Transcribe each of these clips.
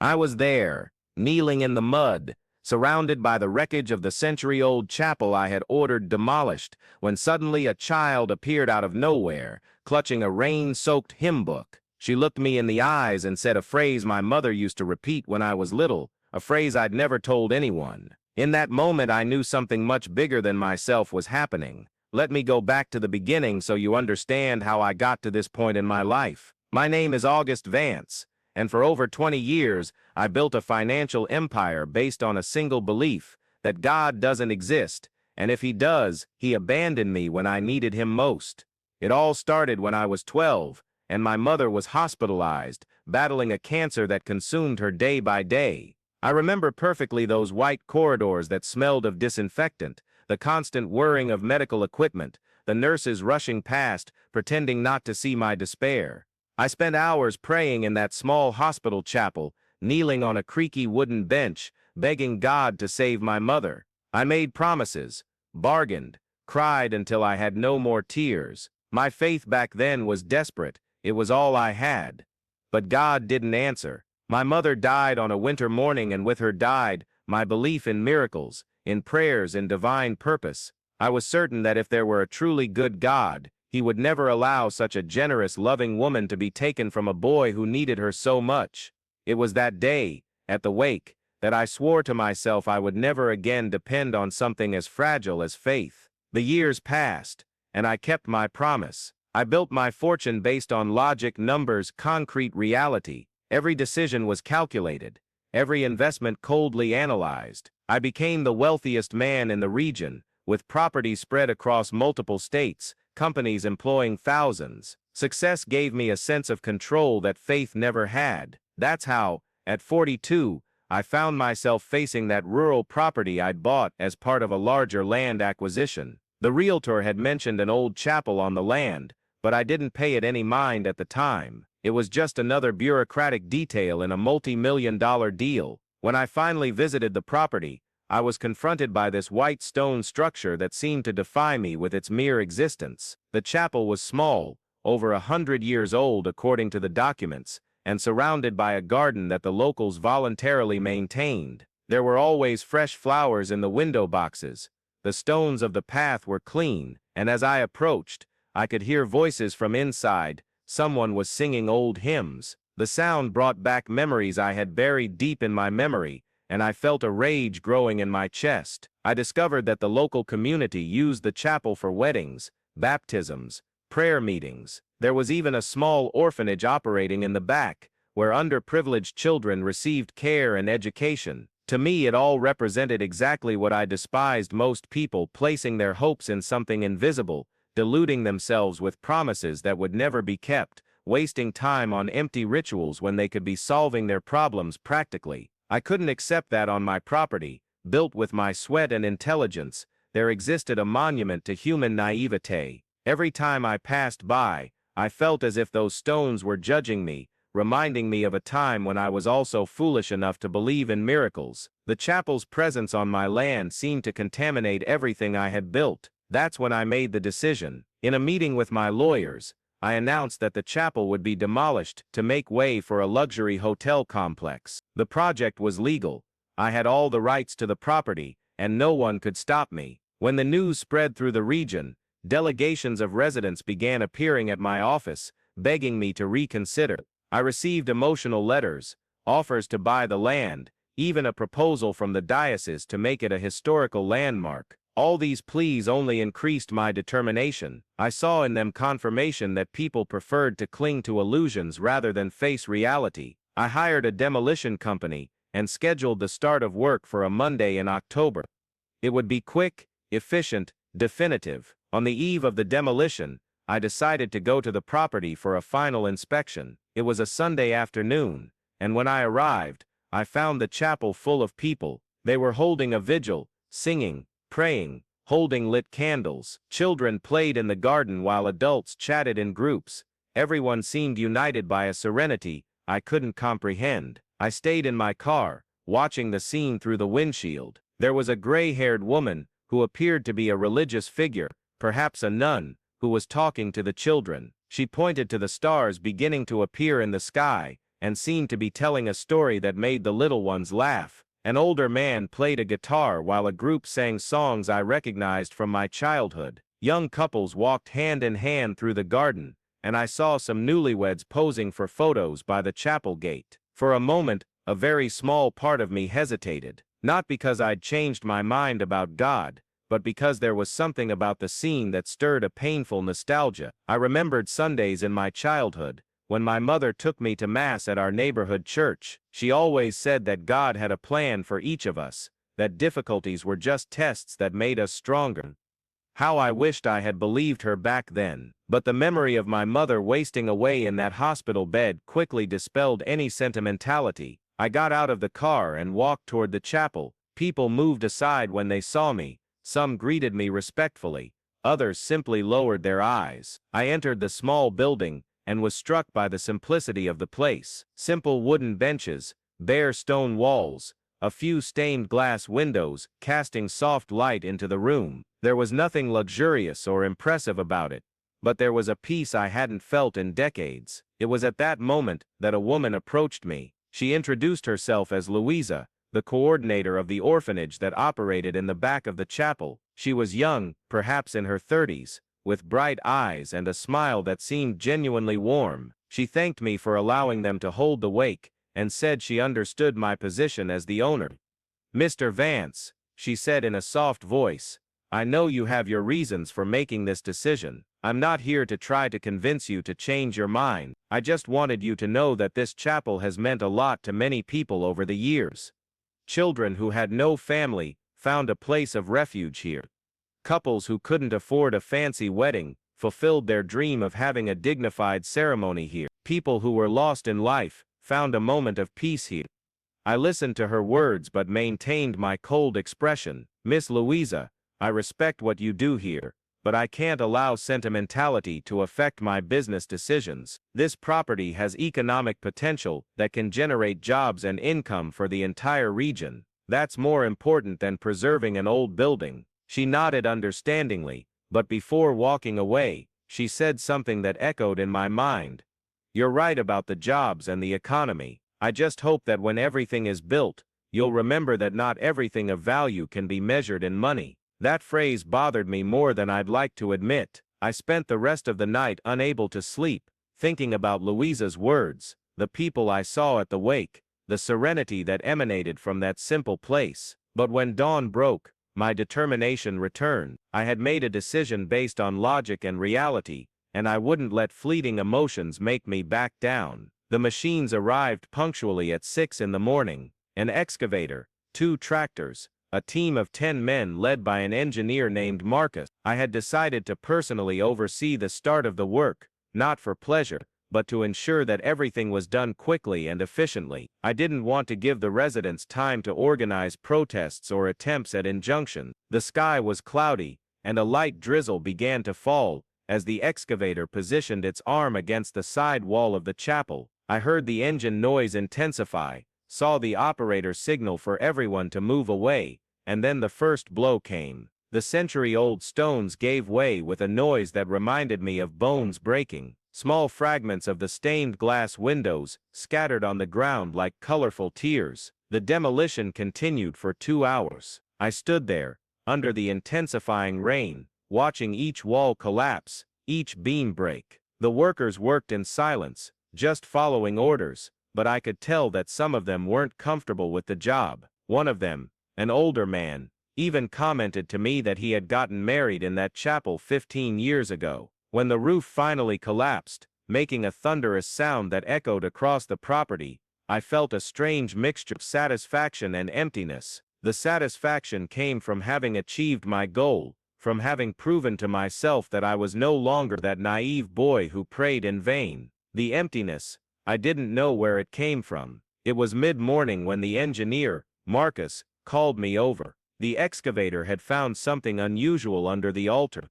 I was there, kneeling in the mud, surrounded by the wreckage of the century-old chapel I had ordered demolished, when suddenly a child appeared out of nowhere, clutching a rain-soaked hymn book. She looked me in the eyes and said a phrase my mother used to repeat when I was little, a phrase I'd never told anyone. In that moment I knew something much bigger than myself was happening. Let me go back to the beginning so you understand how I got to this point in my life. My name is August Vance, and for over 20 years, I built a financial empire based on a single belief that God doesn't exist, and if he does, he abandoned me when I needed him most. It all started when I was 12, and my mother was hospitalized, battling a cancer that consumed her day by day. I remember perfectly those white corridors that smelled of disinfectant, the constant whirring of medical equipment, the nurses rushing past, pretending not to see my despair. I spent hours praying in that small hospital chapel, kneeling on a creaky wooden bench, begging God to save my mother. I made promises, bargained, cried until I had no more tears. My faith back then was desperate. It was all I had. But God didn't answer. My mother died on a winter morning, and with her died my belief in miracles, in prayers, in divine purpose. I was certain that if there were a truly good God, he would never allow such a generous, loving woman to be taken from a boy who needed her so much. It was that day, at the wake, that I swore to myself I would never again depend on something as fragile as faith. The years passed, and I kept my promise. I built my fortune based on logic, numbers, concrete reality. Every decision was calculated, every investment coldly analyzed. I became the wealthiest man in the region, with property spread across multiple states, companies employing thousands. Success gave me a sense of control that faith never had. That's how, at 42, I found myself facing that rural property I'd bought as part of a larger land acquisition. The realtor had mentioned an old chapel on the land, but I didn't pay it any mind at the time. It was just another bureaucratic detail in a multi-million-dollar deal. When I finally visited the property, I was confronted by this white stone structure that seemed to defy me with its mere existence. The chapel was small, over 100 years old according to the documents, and surrounded by a garden that the locals voluntarily maintained. There were always fresh flowers in the window boxes. The stones of the path were clean, and as I approached, I could hear voices from inside. Someone was singing old hymns. The sound brought back memories I had buried deep in my memory, and I felt a rage growing in my chest. I discovered that the local community used the chapel for weddings, baptisms, prayer meetings. There was even a small orphanage operating in the back, where underprivileged children received care and education. To me, it all represented exactly what I despised most: people placing their hopes in something invisible, deluding themselves with promises that would never be kept, wasting time on empty rituals when they could be solving their problems practically. I couldn't accept that on my property, built with my sweat and intelligence, there existed a monument to human naivete. Every time I passed by, I felt as if those stones were judging me, reminding me of a time when I was also foolish enough to believe in miracles. The chapel's presence on my land seemed to contaminate everything I had built. That's when I made the decision. In a meeting with my lawyers, I announced that the chapel would be demolished to make way for a luxury hotel complex. The project was legal. I had all the rights to the property, and no one could stop me. When the news spread through the region, delegations of residents began appearing at my office, begging me to reconsider. I received emotional letters, offers to buy the land, even a proposal from the diocese to make it a historical landmark. All these pleas only increased my determination. I saw in them confirmation that people preferred to cling to illusions rather than face reality. I hired a demolition company and scheduled the start of work for a Monday in October. It would be quick, efficient, definitive. On the eve of the demolition, I decided to go to the property for a final inspection. It was a Sunday afternoon, and when I arrived, I found the chapel full of people. They were holding a vigil, singing, praying, holding lit candles. Children played in the garden while adults chatted in groups. Everyone seemed united by a serenity I couldn't comprehend. I stayed in my car, watching the scene through the windshield. There was a gray-haired woman who appeared to be a religious figure, perhaps a nun, who was talking to the children. She pointed to the stars beginning to appear in the sky, and seemed to be telling a story that made the little ones laugh. An older man played a guitar while a group sang songs I recognized from my childhood. Young couples walked hand in hand through the garden, and I saw some newlyweds posing for photos by the chapel gate. For a moment, a very small part of me hesitated, not because I'd changed my mind about God, but because there was something about the scene that stirred a painful nostalgia. I remembered Sundays in my childhood, when my mother took me to Mass at our neighborhood church. She always said that God had a plan for each of us, that difficulties were just tests that made us stronger. How I wished I had believed her back then. But the memory of my mother wasting away in that hospital bed quickly dispelled any sentimentality. I got out of the car and walked toward the chapel. People moved aside when they saw me. Some greeted me respectfully. Others simply lowered their eyes. I entered the small building and was struck by the simplicity of the place. Simple wooden benches, bare stone walls, a few stained glass windows casting soft light into the room. There was nothing luxurious or impressive about it, but there was a peace I hadn't felt in decades. It was at that moment that a woman approached me. She introduced herself as Louisa, the coordinator of the orphanage that operated in the back of the chapel. She was young, perhaps in her 30s, with bright eyes and a smile that seemed genuinely warm. She thanked me for allowing them to hold the wake, and said she understood my position as the owner. "Mr. Vance," she said in a soft voice, "I know you have your reasons for making this decision. I'm not here to try to convince you to change your mind. I just wanted you to know that this chapel has meant a lot to many people over the years. Children who had no family found a place of refuge here. Couples who couldn't afford a fancy wedding fulfilled their dream of having a dignified ceremony here. People who were lost in life found a moment of peace here." I listened to her words but maintained my cold expression. "Miss Louisa, I respect what you do here, but I can't allow sentimentality to affect my business decisions. This property has economic potential that can generate jobs and income for the entire region. That's more important than preserving an old building." She nodded understandingly, but before walking away, she said something that echoed in my mind. "You're right about the jobs and the economy. I just hope that when everything is built, you'll remember that not everything of value can be measured in money." That phrase bothered me more than I'd like to admit. I spent the rest of the night unable to sleep, thinking about Louisa's words, the people I saw at the wake, the serenity that emanated from that simple place. But when dawn broke, my determination returned. I had made a decision based on logic and reality, and I wouldn't let fleeting emotions make me back down. The machines arrived punctually at 6 in the morning. An excavator, 2 tractors, a team of 10 men led by an engineer named Marcus. I had decided to personally oversee the start of the work, not for pleasure, but to ensure that everything was done quickly and efficiently. I didn't want to give the residents time to organize protests or attempts at injunction. The sky was cloudy, and a light drizzle began to fall as the excavator positioned its arm against the side wall of the chapel. I heard the engine noise intensify, saw the operator signal for everyone to move away, and then the first blow came. The century-old stones gave way with a noise that reminded me of bones breaking. Small fragments of the stained glass windows scattered on the ground like colorful tears. The demolition continued for 2 hours. I stood there, under the intensifying rain, watching each wall collapse, each beam break. The workers worked in silence, just following orders, but I could tell that some of them weren't comfortable with the job. One of them, an older man, even commented to me that he had gotten married in that chapel 15 years ago. When the roof finally collapsed, making a thunderous sound that echoed across the property, I felt a strange mixture of satisfaction and emptiness. The satisfaction came from having achieved my goal, from having proven to myself that I was no longer that naive boy who prayed in vain. The emptiness, I didn't know where it came from. It was mid-morning when the engineer, Marcus, called me over. The excavator had found something unusual under the altar.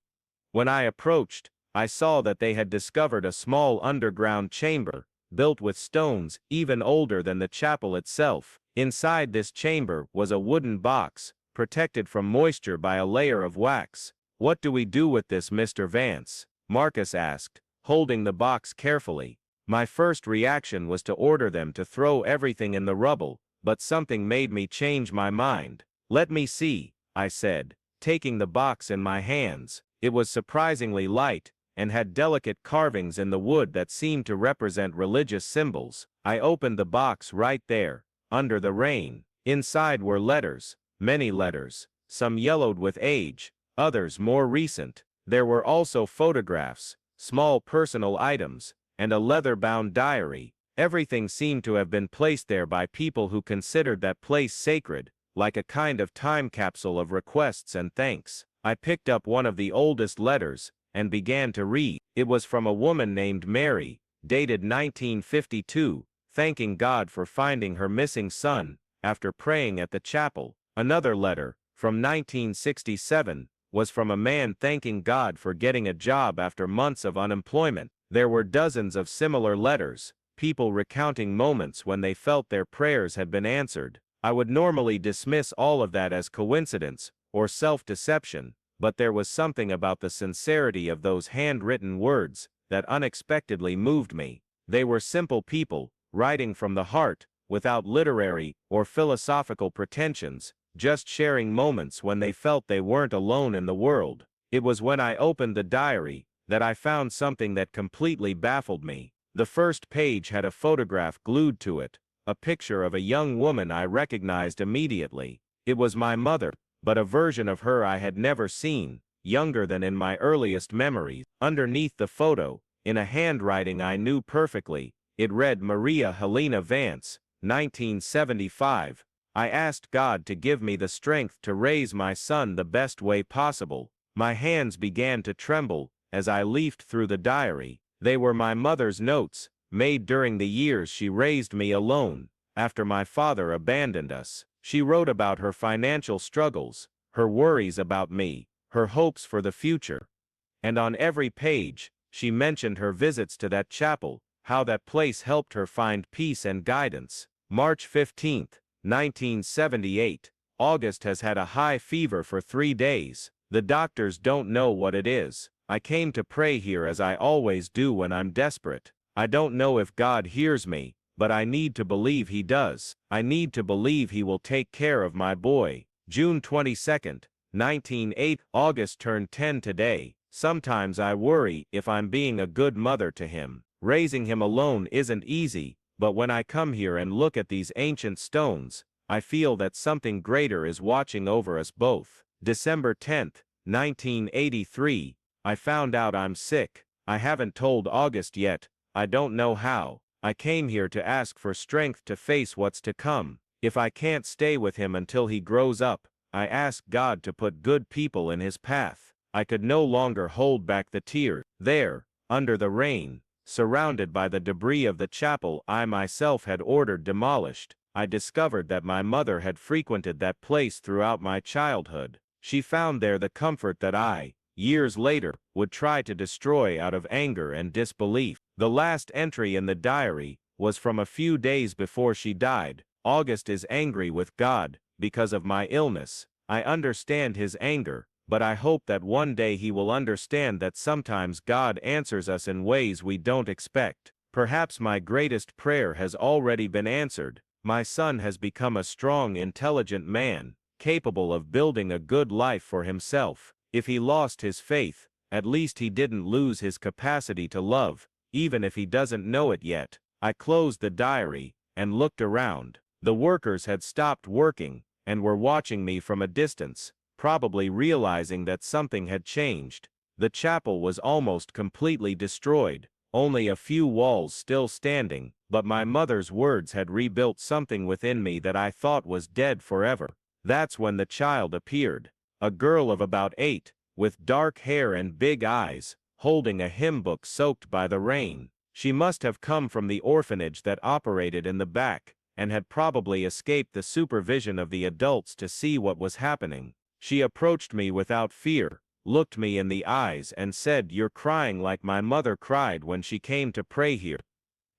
When I approached, I saw that they had discovered a small underground chamber, built with stones even older than the chapel itself. Inside this chamber was a wooden box, protected from moisture by a layer of wax. "What do we do with this, Mr. Vance?" Marcus asked, holding the box carefully. My first reaction was to order them to throw everything in the rubble, but something made me change my mind. "Let me see," I said, taking the box in my hands. It was surprisingly light, and had delicate carvings in the wood that seemed to represent religious symbols. I opened the box right there, under the rain. Inside were letters, many letters, some yellowed with age, others more recent. There were also photographs, small personal items, and a leather-bound diary. Everything seemed to have been placed there by people who considered that place sacred, like a kind of time capsule of requests and thanks. I picked up one of the oldest letters, and began to read. It was from a woman named Mary, dated 1952, thanking God for finding her missing son, after praying at the chapel. Another letter, from 1967, was from a man thanking God for getting a job after months of unemployment. There were dozens of similar letters, people recounting moments when they felt their prayers had been answered. I would normally dismiss all of that as coincidence, or self-deception, but there was something about the sincerity of those handwritten words that unexpectedly moved me. They were simple people, writing from the heart, without literary or philosophical pretensions, just sharing moments when they felt they weren't alone in the world. It was when I opened the diary that I found something that completely baffled me. The first page had a photograph glued to it, a picture of a young woman I recognized immediately. It was my mother, but a version of her I had never seen, younger than in my earliest memories. Underneath the photo, in a handwriting I knew perfectly, it read Maria Helena Vance, 1975. I asked God to give me the strength to raise my son the best way possible. My hands began to tremble as I leafed through the diary. They were my mother's notes, made during the years she raised me alone, after my father abandoned us. She wrote about her financial struggles, her worries about me, her hopes for the future. And on every page, she mentioned her visits to that chapel, how that place helped her find peace and guidance. March 15, 1978. August has had a high fever for 3 days. The doctors don't know what it is. I came to pray here as I always do when I'm desperate. I don't know if God hears me, but I need to believe He does. I need to believe He will take care of my boy. June 22, 1980. August turned 10 today. Sometimes I worry if I'm being a good mother to him. Raising him alone isn't easy, but when I come here and look at these ancient stones, I feel that something greater is watching over us both. December 10, 1983. I found out I'm sick. I haven't told August yet. I don't know how. I came here to ask for strength to face what's to come. If I can't stay with him until he grows up, I ask God to put good people in his path. I could no longer hold back the tears. There, under the rain, surrounded by the debris of the chapel I myself had ordered demolished, I discovered that my mother had frequented that place throughout my childhood. She found there the comfort that I, years later, would try to destroy out of anger and disbelief. The last entry in the diary was from a few days before she died. August is angry with God because of my illness. I understand his anger, but I hope that one day he will understand that sometimes God answers us in ways we don't expect. Perhaps my greatest prayer has already been answered. My son has become a strong, intelligent man, capable of building a good life for himself. If he lost his faith, at least he didn't lose his capacity to love, even if he doesn't know it yet. I closed the diary and looked around. The workers had stopped working and were watching me from a distance, probably realizing that something had changed. The chapel was almost completely destroyed, only a few walls still standing, but my mother's words had rebuilt something within me that I thought was dead forever. That's when the child appeared. A girl of about 8, with dark hair and big eyes, holding a hymn book soaked by the rain. She must have come from the orphanage that operated in the back, and had probably escaped the supervision of the adults to see what was happening. She approached me without fear, looked me in the eyes and said, "You're crying like my mother cried when she came to pray here."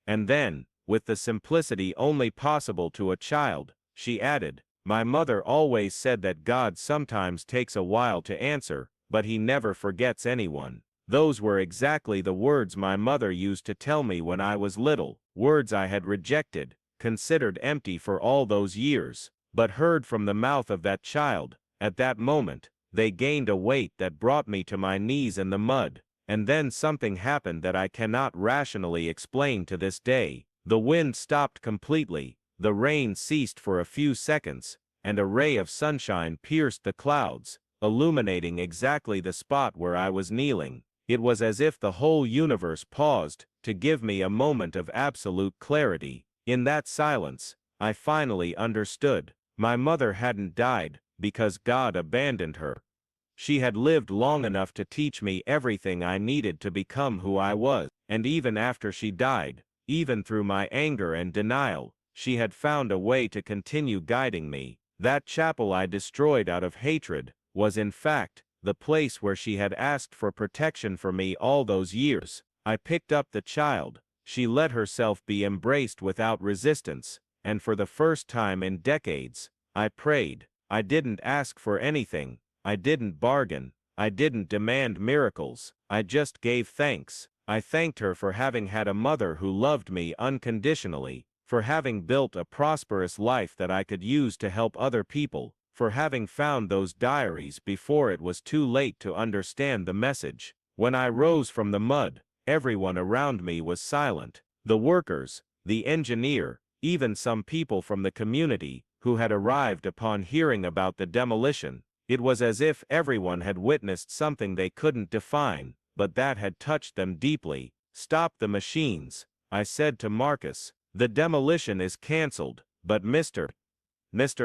And then, with the simplicity only possible to a child, she added, "My mother always said that God sometimes takes a while to answer, but He never forgets anyone." Those were exactly the words my mother used to tell me when I was little, words I had rejected, considered empty for all those years, but heard from the mouth of that child. At that moment, they gained a weight that brought me to my knees in the mud, and then something happened that I cannot rationally explain to this day. The wind stopped completely, the rain ceased for a few seconds, and a ray of sunshine pierced the clouds, illuminating exactly the spot where I was kneeling. It was as if the whole universe paused to give me a moment of absolute clarity. In that silence, I finally understood. My mother hadn't died because God abandoned her. She had lived long enough to teach me everything I needed to become who I was, and even after she died, even through my anger and denial, she had found a way to continue guiding me. That chapel I destroyed out of hatred was in fact the place where she had asked for protection for me all those years. I picked up the child, she let herself be embraced without resistance, and for the first time in decades, I prayed. I didn't ask for anything, I didn't bargain, I didn't demand miracles, I just gave thanks. I thanked her for having had a mother who loved me unconditionally, for having built a prosperous life that I could use to help other people, for having found those diaries before it was too late to understand the message. When I rose from the mud, everyone around me was silent. The workers, the engineer, even some people from the community who had arrived upon hearing about the demolition. It was as if everyone had witnessed something they couldn't define, but that had touched them deeply. "Stop the machines," I said to Marcus. "The demolition is cancelled, but Mr.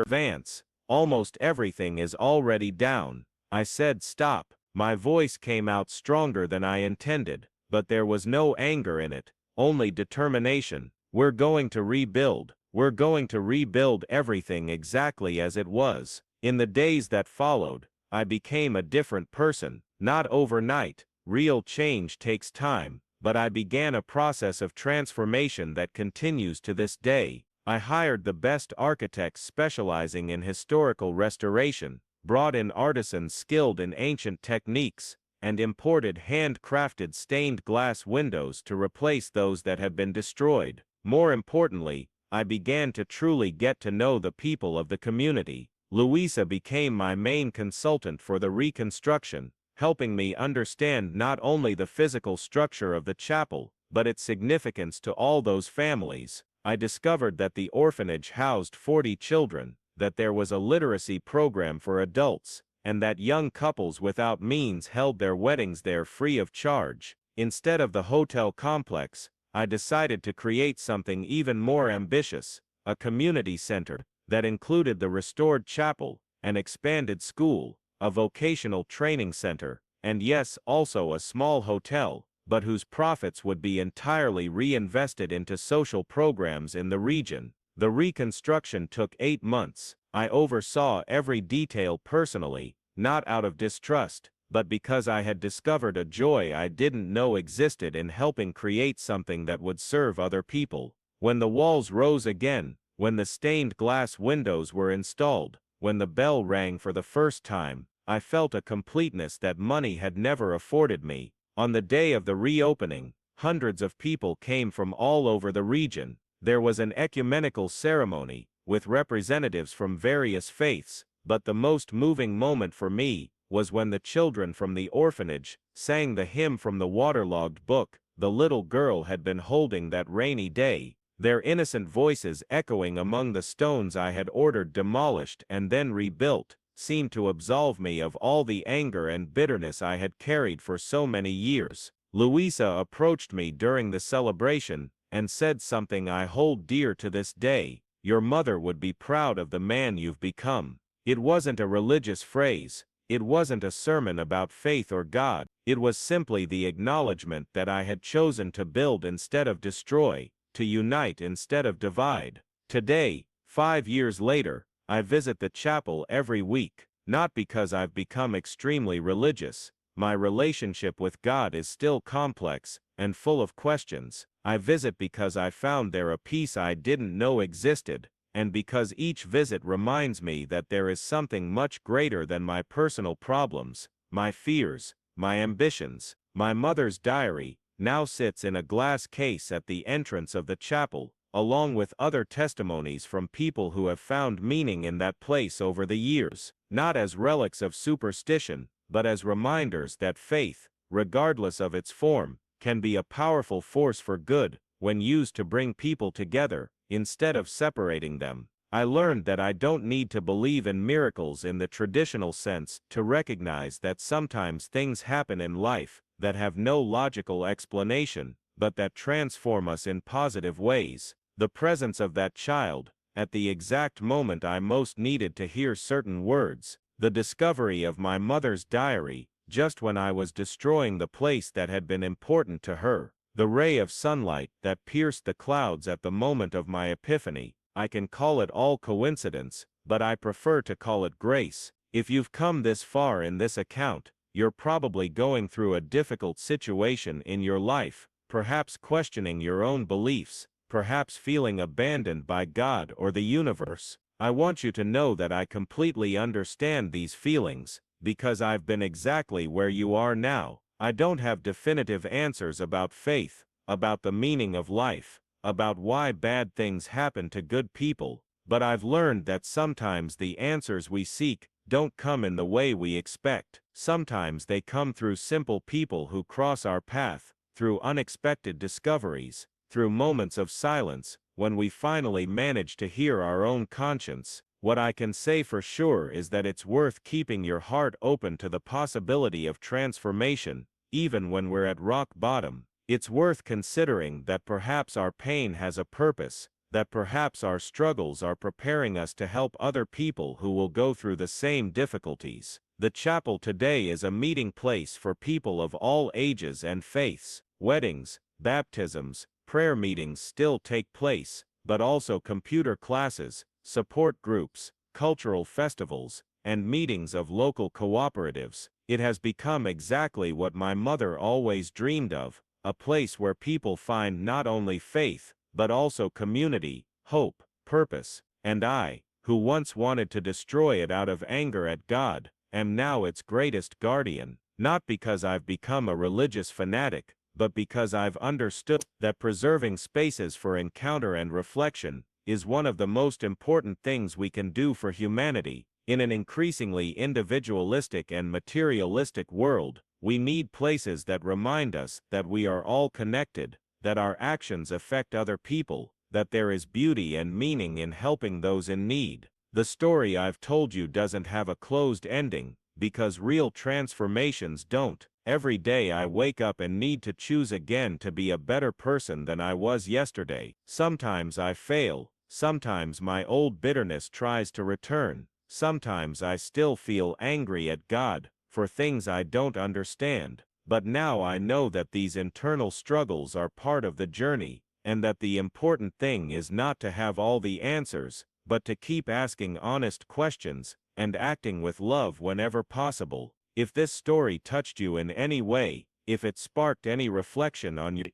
Vance, almost everything is already down." I said stop. My voice came out stronger than I intended, but there was no anger in it, only determination. "We're going to rebuild. We're going to rebuild everything exactly as it was." In the days that followed, I became a different person. Not overnight, real change takes time, but I began a process of transformation that continues to this day. I hired the best architects specializing in historical restoration, brought in artisans skilled in ancient techniques, and imported handcrafted stained glass windows to replace those that had been destroyed. More importantly, I began to truly get to know the people of the community. Louisa became my main consultant for the reconstruction, helping me understand not only the physical structure of the chapel, but its significance to all those families. I discovered that the orphanage housed 40 children, that there was a literacy program for adults, and that young couples without means held their weddings there free of charge. Instead of the hotel complex, I decided to create something even more ambitious, a community center that included the restored chapel, an expanded school, a vocational training center, and yes, also a small hotel, but whose profits would be entirely reinvested into social programs in the region. The reconstruction took 8 months. I oversaw every detail personally, not out of distrust, but because I had discovered a joy I didn't know existed in helping create something that would serve other people. When the walls rose again, when the stained glass windows were installed, when the bell rang for the first time, I felt a completeness that money had never afforded me. On the day of the reopening, hundreds of people came from all over the region. There was an ecumenical ceremony, with representatives from various faiths, but the most moving moment for me was when the children from the orphanage sang the hymn from the waterlogged book the little girl had been holding that rainy day, their innocent voices echoing among the stones I had ordered demolished and then rebuilt, seemed to absolve me of all the anger and bitterness I had carried for so many years. Louisa approached me during the celebration and said something I hold dear to this day: "Your mother would be proud of the man you've become." It wasn't a religious phrase, it wasn't a sermon about faith or God, it was simply the acknowledgement that I had chosen to build instead of destroy, to unite instead of divide. Today, 5 years later, I visit the chapel every week, not because I've become extremely religious. My relationship with God is still complex and full of questions. I visit because I found there a peace I didn't know existed, and because each visit reminds me that there is something much greater than my personal problems, my fears, my ambitions, My mother's diary now sits in a glass case at the entrance of the chapel, along with other testimonies from people who have found meaning in that place over the years, not as relics of superstition, but as reminders that faith, regardless of its form, can be a powerful force for good when used to bring people together instead of separating them. I learned that I don't need to believe in miracles in the traditional sense to recognize that sometimes things happen in life that have no logical explanation, but that transform us in positive ways. The presence of that child, at the exact moment I most needed to hear certain words, the discovery of my mother's diary, just when I was destroying the place that had been important to her, the ray of sunlight that pierced the clouds at the moment of my epiphany. I can call it all coincidence, but I prefer to call it grace. If you've come this far in this account, you're probably going through a difficult situation in your life, perhaps questioning your own beliefs, perhaps feeling abandoned by God or the universe. I want you to know that I completely understand these feelings, because I've been exactly where you are now. I don't have definitive answers about faith, about the meaning of life, about why bad things happen to good people, but I've learned that sometimes the answers we seek don't come in the way we expect. Sometimes they come through simple people who cross our path, through unexpected discoveries, through moments of silence, when we finally manage to hear our own conscience. What I can say for sure is that it's worth keeping your heart open to the possibility of transformation, even when we're at rock bottom. It's worth considering that perhaps our pain has a purpose, that perhaps our struggles are preparing us to help other people who will go through the same difficulties. The chapel today is a meeting place for people of all ages and faiths. Weddings, baptisms, prayer meetings still take place, but also computer classes, support groups, cultural festivals, and meetings of local cooperatives. It has become exactly what my mother always dreamed of, a place where people find not only faith, but also community, hope, purpose. And I, who once wanted to destroy it out of anger at God, am now its greatest guardian, not because I've become a religious fanatic, but because I've understood that preserving spaces for encounter and reflection is one of the most important things we can do for humanity. In an increasingly individualistic and materialistic world, we need places that remind us that we are all connected, that our actions affect other people, that there is beauty and meaning in helping those in need. The story I've told you doesn't have a closed ending, because real transformations don't. Every day I wake up and need to choose again to be a better person than I was yesterday. Sometimes I fail, sometimes my old bitterness tries to return, sometimes I still feel angry at God for things I don't understand, but now I know that these internal struggles are part of the journey, and that the important thing is not to have all the answers, but to keep asking honest questions, and acting with love whenever possible. If this story touched you in any way, if it sparked any reflection on you,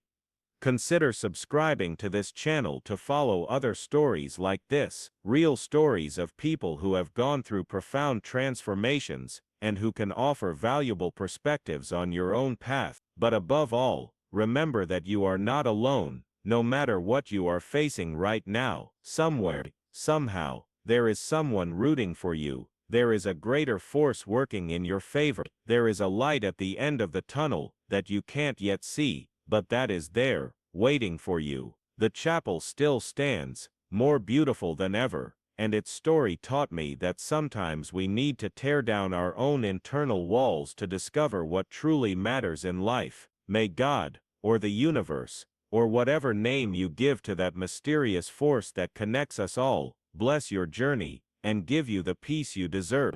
consider subscribing to this channel to follow other stories like this, real stories of people who have gone through profound transformations, and who can offer valuable perspectives on your own path. But above all, remember that you are not alone. No matter what you are facing right now, somewhere, somehow, there is someone rooting for you. There is a greater force working in your favor. There is a light at the end of the tunnel that you can't yet see, but that is there, waiting for you. The chapel still stands, more beautiful than ever, and its story taught me that sometimes we need to tear down our own internal walls to discover what truly matters in life. May God, or the universe, or whatever name you give to that mysterious force that connects us all, bless your journey, and give you the peace you deserve.